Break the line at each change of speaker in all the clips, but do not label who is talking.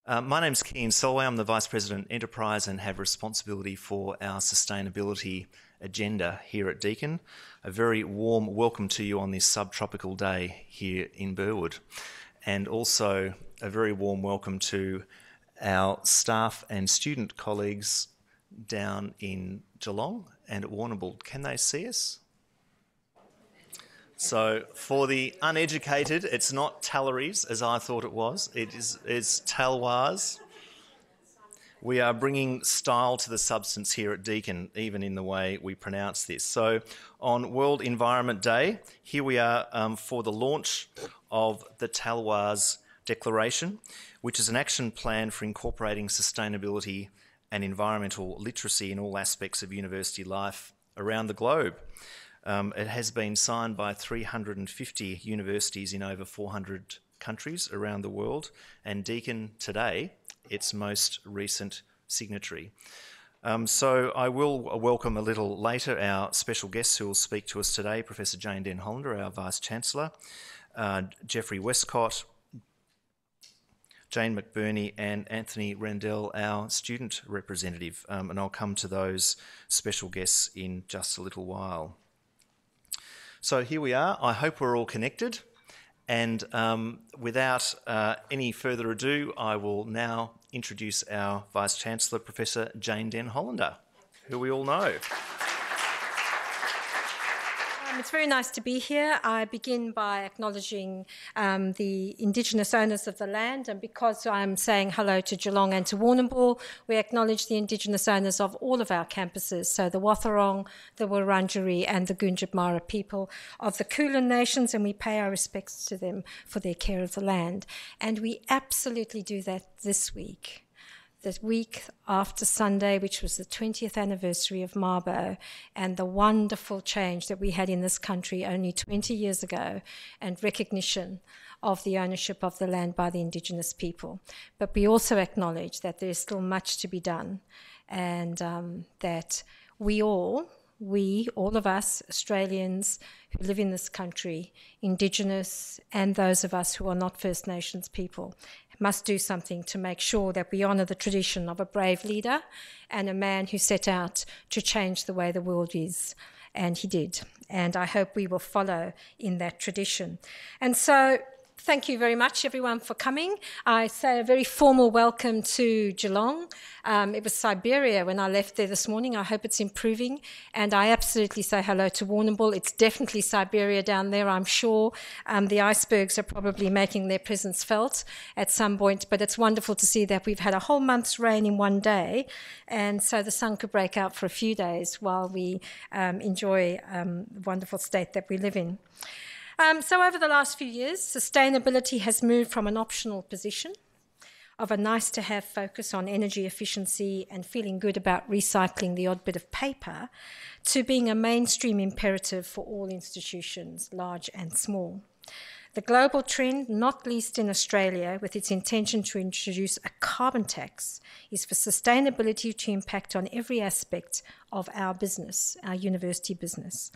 My name's Keane Solway. I'm the Vice President Enterprise and have responsibility for our sustainability agenda here at Deakin. A very warm welcome to you on this subtropical day here in Burwood. And also a very warm welcome to our staff and student colleagues down in Geelong and at Warrnambool. Can they see us? So for the uneducated, it's not Talloires as I thought it was. It's Talloires. We are bringing style to the substance here at Deakin, even in the way we pronounce this. So on World Environment Day, here we are for the launch of the Talloires Declaration, which is an action plan for incorporating sustainability and environmental literacy in all aspects of university life around the globe. It has been signed by 350 universities in over 400 countries around the world, and Deakin today, its most recent signatory. So I will welcome a little later our special guests who will speak to us today, Professor Jane Den Hollander, our Vice-Chancellor, Geoffrey Westcott, Jane McBurney and Anthony Randell, our student representative, and I'll come to those special guests in just a little while. So here we are. I hope we're all connected. And without any further ado, I will now introduce our Vice-Chancellor, Professor Jane Den Hollander, who we all know.
It's very nice to be here. I begin by acknowledging the Indigenous owners of the land, and because I'm saying hello to Geelong and to Warrnambool, we acknowledge the Indigenous owners of all of our campuses, so the Wathaurong, the Wurundjeri and the Gunditjmara people of the Kulin Nations, and we pay our respects to them for their care of the land. And we absolutely do that this week. The week after Sunday, which was the 20th anniversary of Mabo, and the wonderful change that we had in this country only 20 years ago, and recognition of the ownership of the land by the Indigenous people. But we also acknowledge that there is still much to be done, and that all of us Australians who live in this country, Indigenous and those of us who are not First Nations people, must do something to make sure that we honour the tradition of a brave leader and a man who set out to change the way the world is. And he did. And I hope we will follow in that tradition. And so thank you very much, everyone, for coming. I say a very formal welcome to Geelong. It was Siberia when I left there this morning. I hope it's improving. And I absolutely say hello to Warrnambool. It's definitely Siberia down there, I'm sure. The icebergs are probably making their presence felt at some point. But it's wonderful to see that we've had a whole month's rain in one day. And so the sun could break out for a few days while we enjoy the wonderful state that we live in. So over the last few years, sustainability has moved from an optional position of a nice-to-have focus on energy efficiency and feeling good about recycling the odd bit of paper to being a mainstream imperative for all institutions, large and small. The global trend, not least in Australia, with its intention to introduce a carbon tax, is for sustainability to impact on every aspect of our business, our university business.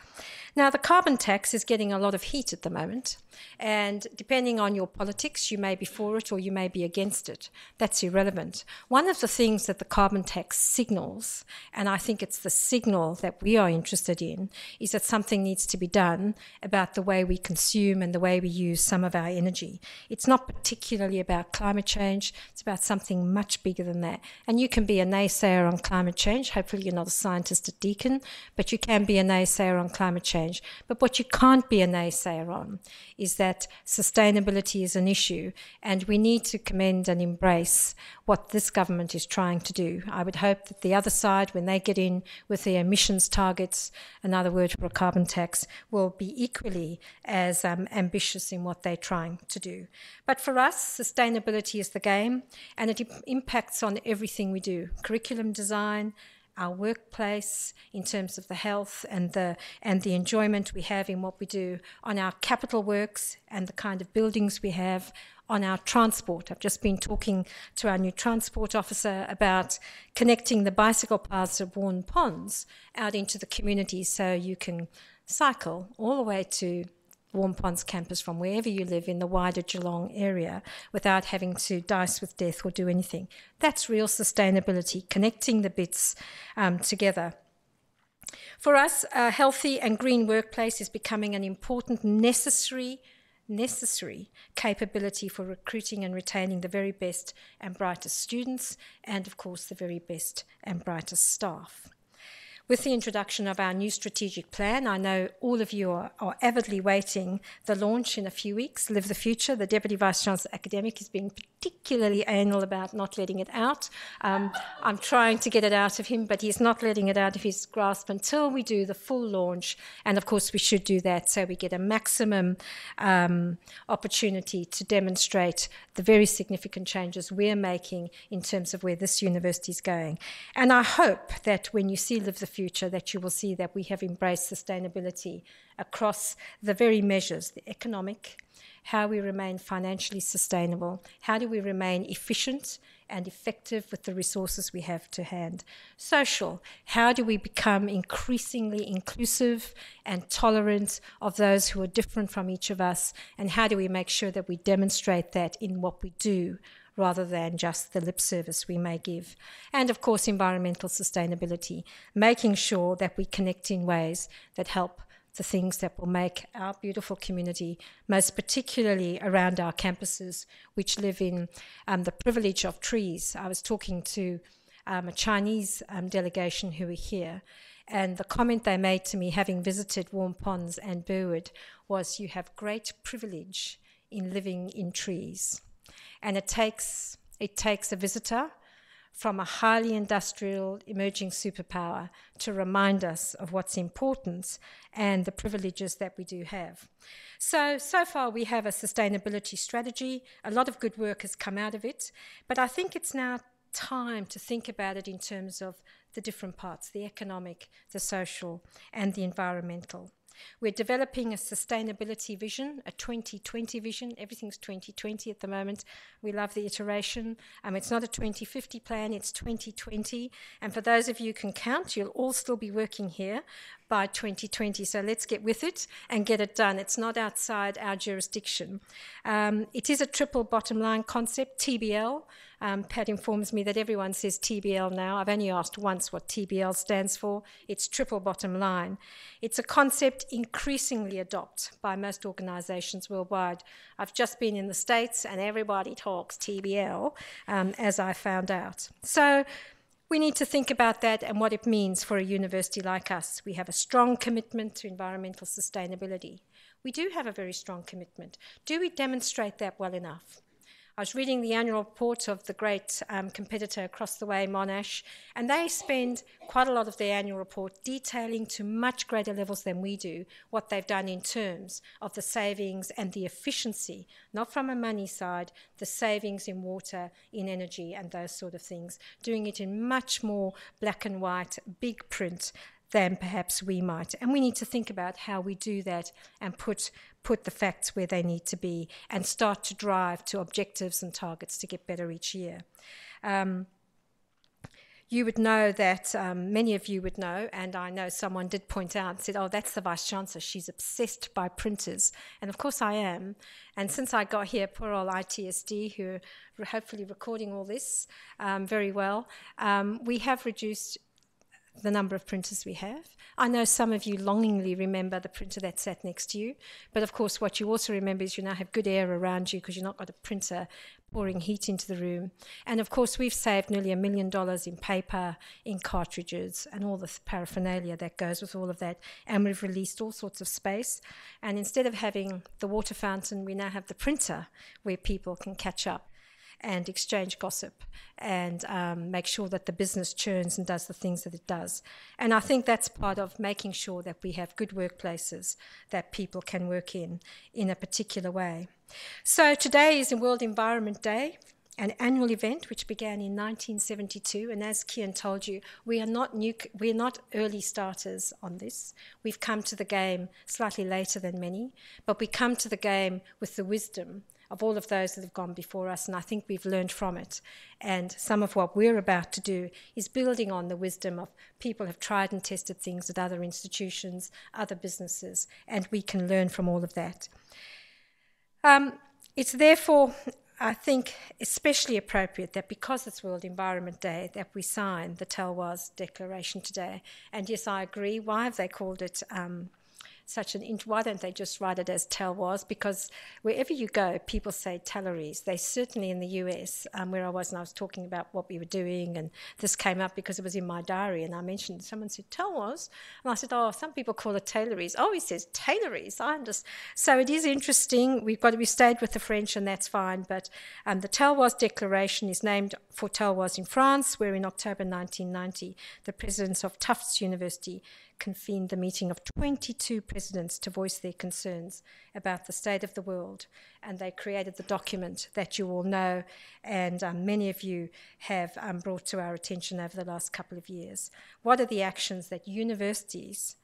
Now, the carbon tax is getting a lot of heat at the moment, and depending on your politics, you may be for it or you may be against it. That's irrelevant. One of the things that the carbon tax signals, and I think it's the signal that we are interested in, is that something needs to be done about the way we consume and the way we use some of our energy. It's not particularly about climate change, it's about something much bigger than that. And you can be a naysayer on climate change. Hopefully you're not a scientist at Deakin, but you can be a naysayer on climate change. But what you can't be a naysayer on is that sustainability is an issue, and we need to commend and embrace what this government is trying to do. I would hope that the other side, when they get in with their emissions targets, another word for a carbon tax, will be equally as ambitious in what they're trying to do. But for us, sustainability is the game, and it impacts on everything we do. Curriculum design, our workplace, in terms of the health and the enjoyment we have in what we do, on our capital works and the kind of buildings we have, on our transport. I've just been talking to our new transport officer about connecting the bicycle paths of Warren Ponds out into the community so you can cycle all the way to Warm Ponds campus from wherever you live in the wider Geelong area without having to dice with death or do anything. That's real sustainability, connecting the bits together. For us, a healthy and green workplace is becoming an important, necessary capability for recruiting and retaining the very best and brightest students and, of course, the very best and brightest staff. With the introduction of our new strategic plan, I know all of you are avidly waiting the launch in a few weeks. Live the Future, the Deputy Vice-Chancellor Academic is being particularly anal about not letting it out. I'm trying to get it out of him, but he's not letting it out of his grasp until we do the full launch. And of course, we should do that so we get a maximum opportunity to demonstrate the very significant changes we're making in terms of where this university is going. And I hope that when you see Live the Future, that you will see that we have embraced sustainability across the very measures, the economic, how we remain financially sustainable, how do we remain efficient and effective with the resources we have to hand. Social, how do we become increasingly inclusive and tolerant of those who are different from each of us, and how do we make sure that we demonstrate that in what we do rather than just the lip service we may give. And of course, environmental sustainability, making sure that we connect in ways that help the things that will make our beautiful community, most particularly around our campuses, which live in the privilege of trees. I was talking to a Chinese delegation who were here, and the comment they made to me, having visited Warm Ponds and Burwood, was, you have great privilege in living in trees. And it takes a visitor from a highly industrial emerging superpower to remind us of what's important and the privileges that we do have. So far we have a sustainability strategy. A lot of good work has come out of it, but I think it's now time to think about it in terms of the different parts, the economic, the social, and the environmental. We're developing a sustainability vision, a 2020 vision. Everything's 2020 at the moment. We love the iteration. It's not a 2050 plan, it's 2020. And for those of you who can count, you'll all still be working here by 2020. So let's get with it and get it done. It's not outside our jurisdiction. It is a triple bottom line concept, TBL. Pat informs me that everyone says TBL now. I've only asked once what TBL stands for. It's triple bottom line. It's a concept increasingly adopted by most organisations worldwide. I've just been in the States and everybody talks TBL, as I found out. So we need to think about that and what it means for a university like us. We have a strong commitment to environmental sustainability. We do have a very strong commitment. Do we demonstrate that well enough? I was reading the annual report of the great competitor across the way, Monash, and they spend quite a lot of their annual report detailing to much greater levels than we do what they've done in terms of the savings and the efficiency, not from a money side, the savings in water, in energy and those sort of things, doing it in much more black and white, big print than perhaps we might. And we need to think about how we do that and put the facts where they need to be and start to drive to objectives and targets to get better each year. You would know that, many of you would know, and I know someone did point out and said, oh, that's the Vice-Chancellor, she's obsessed by printers. And of course I am. And since I got here, poor old ITSD, who are hopefully recording all this very well, we have reduced the number of printers we have. I know some of you longingly remember the printer that sat next to you, but of course what you also remember is you now have good air around you because you've not got a printer pouring heat into the room. And of course we've saved nearly $1 million in paper, in cartridges, and all the paraphernalia that goes with all of that. And we've released all sorts of space. And instead of having the water fountain, we now have the printer where people can catch up and exchange gossip and make sure that the business churns and does the things that it does. And I think that's part of making sure that we have good workplaces that people can work in a particular way. So today is World Environment Day, an annual event which began in 1972. And as Kian told you, we're not early starters on this. We've come to the game slightly later than many, but we come to the game with the wisdom of all of those that have gone before us, and I think we've learned from it. And some of what we're about to do is building on the wisdom of people who have tried and tested things at other institutions, other businesses, and we can learn from all of that. It's therefore, I think, especially appropriate that because it's World Environment Day, that we sign the Talloires Declaration today. And yes, I agree. Why have they called it why don't they just write it as Talloires? Because wherever you go, people say Talloires. They certainly in the US, where I was, and I was talking about what we were doing, and this came up because it was in my diary, and I mentioned, someone said Talloires, and I said, oh, some people call it Talloires. Oh, he says Talloires. I understand. So it is interesting. We stayed with the French, and that's fine. But the Talloires Declaration is named for Talloires in France, where in October 1990, the presidents of Tufts University convened the meeting of 22 presidents to voice their concerns about the state of the world, and they created the document that you all know and many of you have brought to our attention over the last couple of years. What are the actions that universities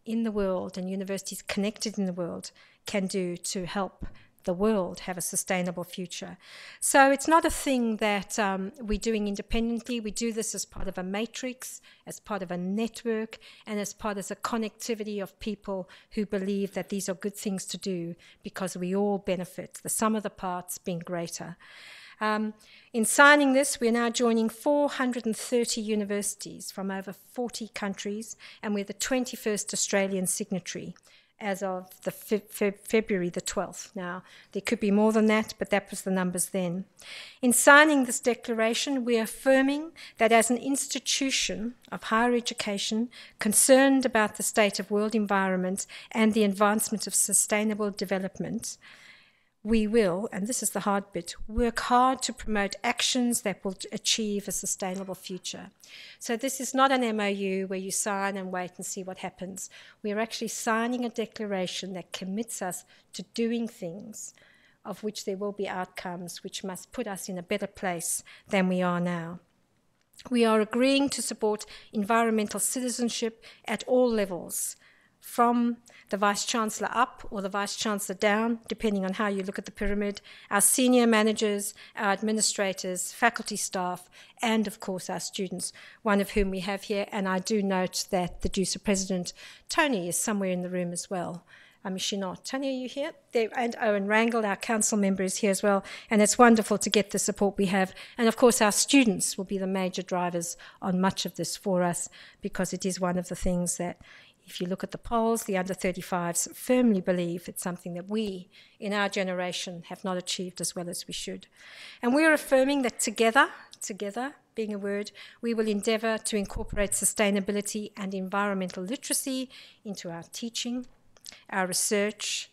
in the world and universities connected in the world can do to help the world have a sustainable future? So it's not a thing that we're doing independently. We do this as part of a matrix, as part of a network, and as part of a connectivity of people who believe that these are good things to do because we all benefit, the sum of the parts being greater. In signing this, we're now joining 430 universities from over 40 countries, and we're the 21st Australian signatory as of the February the 12th. Now, there could be more than that, but that was the numbers then. In signing this declaration, we are affirming that as an institution of higher education concerned about the state of world environment and the advancement of sustainable development, we will, and this is the hard bit, work hard to promote actions that will achieve a sustainable future. So this is not an MOU where you sign and wait and see what happens. We are actually signing a declaration that commits us to doing things of which there will be outcomes which must put us in a better place than we are now. We are agreeing to support environmental citizenship at all levels, from the Vice-Chancellor up or the Vice-Chancellor down, depending on how you look at the pyramid, our senior managers, our administrators, faculty staff, and of course our students, one of whom we have here. And I do note that the DUSA President, Tony, is somewhere in the room as well. Is she not? Tony, are you here? There, and Owen Rangel, our council member, is here as well. And it's wonderful to get the support we have. And of course, our students will be the major drivers on much of this for us, because it is one of the things that, if you look at the polls, the under-35s firmly believe it's something that we, in our generation, have not achieved as well as we should. And we're affirming that together being a word, we will endeavour to incorporate sustainability and environmental literacy into our teaching, our research,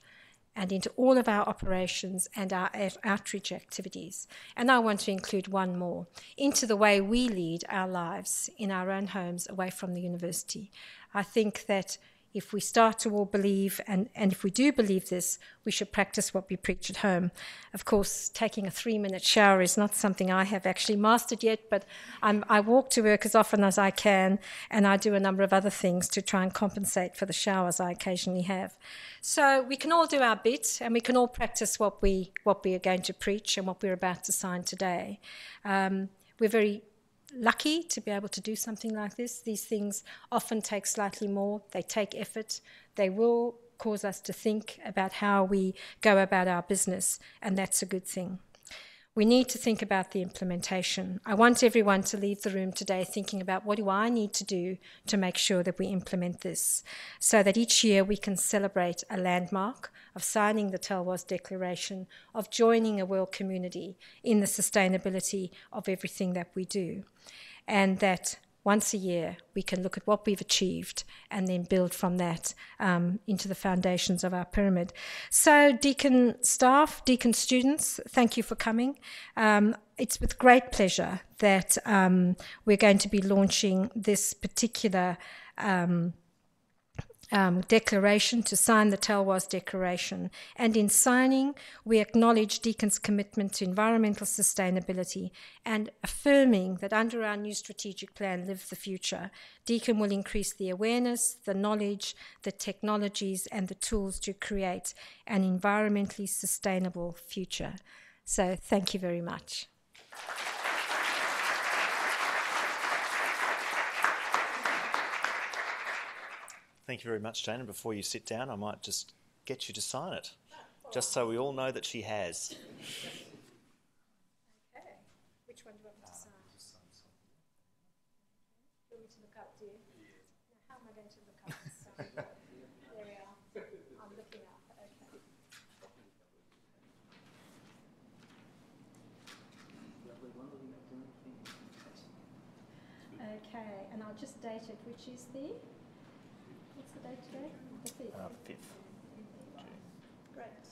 and into all of our operations and our outreach activities. And I want to include one more, into the way we lead our lives in our own homes away from the university. I think that if we start to all believe, and if we do believe this, we should practice what we preach at home. Of course, taking a 3-minute shower is not something I have actually mastered yet, but I walk to work as often as I can, and I do a number of other things to try and compensate for the showers I occasionally have. So we can all do our bit, and we can all practice what we are going to preach and what we're about to sign today. We're very lucky to be able to do something like this. These things often take slightly more. They take effort. They will cause us to think about how we go about our business, and that's a good thing. We need to think about the implementation. I want everyone to leave the room today thinking about, what do I need to do to make sure that we implement this, so that each year we can celebrate a landmark of signing the Talloires Declaration, of joining a world community in the sustainability of everything that we do, and that once a year we can look at what we've achieved and then build from that into the foundations of our pyramid. So Deakin staff, Deakin students, thank you for coming. It's with great pleasure that we're going to be launching this particular declaration to sign the Talloires Declaration. And in signing, we acknowledge Deacon's commitment to environmental sustainability and affirming that under our new strategic plan, Live the Future, Deakin will increase the awareness, the knowledge, the technologies and the tools to create an environmentally sustainable future. So thank you very much.
Thank you very much, Jane. And before you sit down, I might just get you to sign it, just so we all know that she has.
Okay. Which one do you want me to sign? Do you want me to look up, do you? Now, how am I going to look up and sign? There we are. I'm looking up. Okay. Okay, and I'll just date it, which is the... What's the date today? The 5th.
5th.
Great.